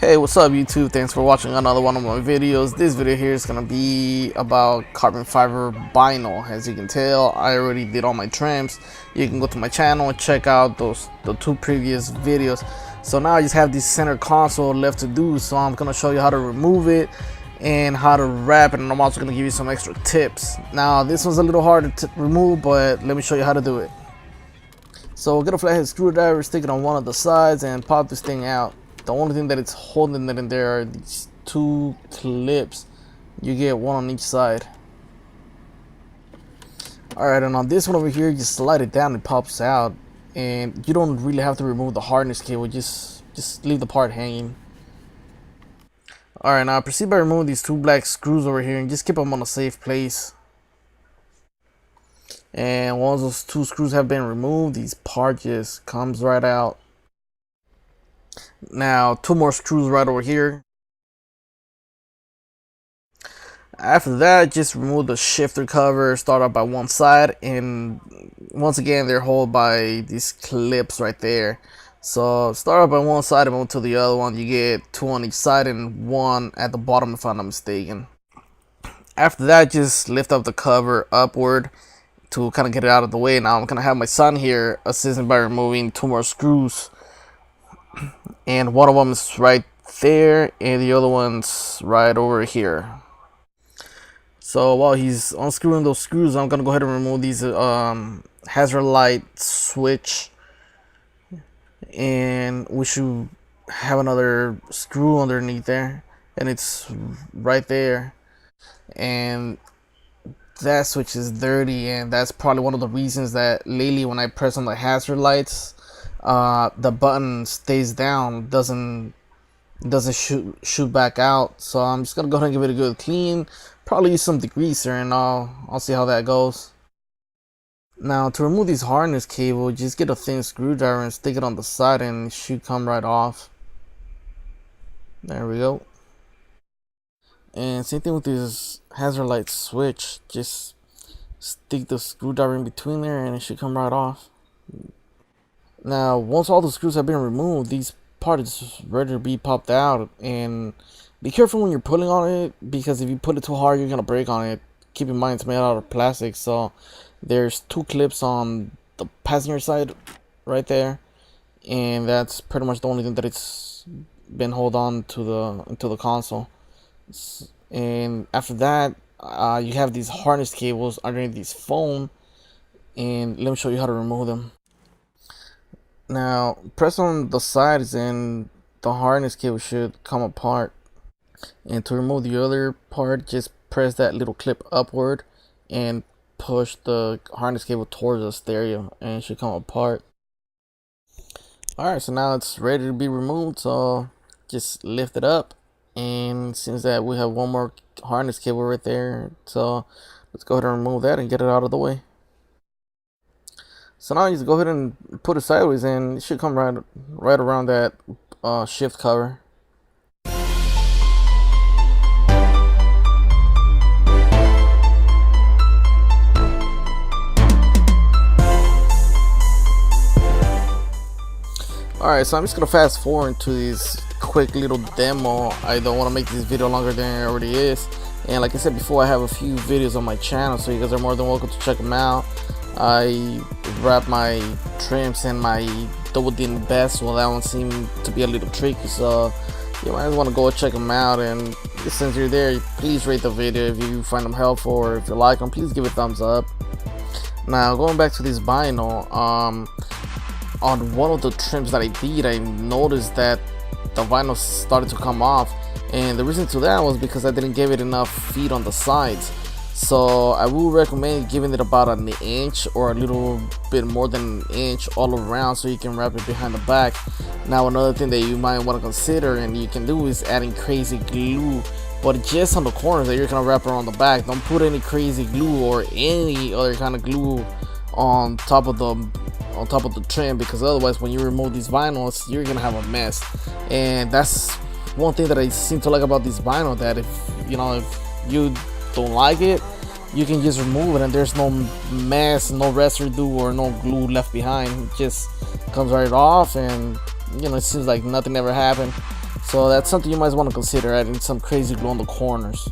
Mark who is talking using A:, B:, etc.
A: Hey, what's up YouTube? Thanks for watching another one of my videos. This video here is gonna be about carbon fiber vinyl. As you can tell, I already did all my trims. You can go to my channel and check out the two previous videos. So now I just have this center console left to do, so I'm gonna show you how to remove it and how to wrap it, and I'm also gonna give you some extra tips. Now this one's a little hard to remove, but let me show you how to do it. So get a flathead screwdriver, stick it on one of the sides and pop this thing out. The only thing that it's holding it in there are these two clips. You get one on each side. Alright, and on this one over here, you slide it down, it pops out, and you don't really have to remove the harness cable, just leave the part hanging. Alright, now proceed by removing these two black screws over here and just keep them on a safe place. And once those two screws have been removed, this part just comes right out. Now two more screws right over here. After that, just remove the shifter cover, start out by one side, and once again they're held by these clips right there. So start out by one side and move to the other one. You get two on each side and one at the bottom if I'm not mistaken. After that, just lift up the cover upward to kind of get it out of the way. Now I'm gonna have my son here assisting by removing two more screws, and one of them is right there and the other one's right over here. So while he's unscrewing those screws, I'm gonna go ahead and remove these hazard light switch, and we should have another screw underneath there, and it's right there, and that switch is dirty, and that's probably one of the reasons that lately when I press on the hazard lights, the button stays down, doesn't shoot back out. So I'm just gonna go ahead and give it a good clean, probably use some degreaser, and I'll see how that goes. Now to remove these harness cable, just get a thin screwdriver and stick it on the side and it should come right off. There we go. And same thing with this hazard light switch, just stick the screwdriver in between there and it should come right off. Now once all the screws have been removed, these parts is ready to be popped out, and be careful when you're pulling on it, because if you pull it too hard you're gonna break on it. Keep in mind it's made out of plastic, so there's two clips on the passenger side right there, and that's pretty much the only thing that it's been hold on to the console. And after that, you have these harness cables underneath these foam, and let me show you how to remove them. Now press on the sides and the harness cable should come apart, and to remove the other part, just press that little clip upward and push the harness cable towards the stereo and it should come apart. Alright, so now it's ready to be removed, so just lift it up, and since that we have one more harness cable right there, so let's go ahead and remove that and get it out of the way. So now you just go ahead and put it sideways and it should come right around that shift cover. Alright, so I'm just gonna fast forward to this quick little demo. I don't want to make this video longer than it already is, and like I said before, I have a few videos on my channel, so you guys are more than welcome to check them out. I wrap my trims and my double din best. Well, that one seemed to be a little tricky, so you might want to go check them out. And since you're there, please rate the video if you find them helpful, or if you like them, please give it a thumbs up. Now going back to this vinyl, on one of the trims that I did, I noticed that the vinyl started to come off, and the reason to that was because I didn't give it enough feet on the sides. So I would recommend giving it about an inch or a little bit more than an inch all around, so you can wrap it behind the back. Now another thing that you might want to consider and you can do is adding crazy glue, but just on the corners that you're gonna wrap around the back. Don't put any crazy glue or any other kind of glue on top of the trim, because otherwise when you remove these vinyls you're gonna have a mess. And that's one thing that I seem to like about this vinyl, that if you don't like it, you can just remove it and there's no mess, no residue or no glue left behind. It just comes right off, and it seems like nothing ever happened. So that's something you might want to consider, adding some crazy glue on the corners.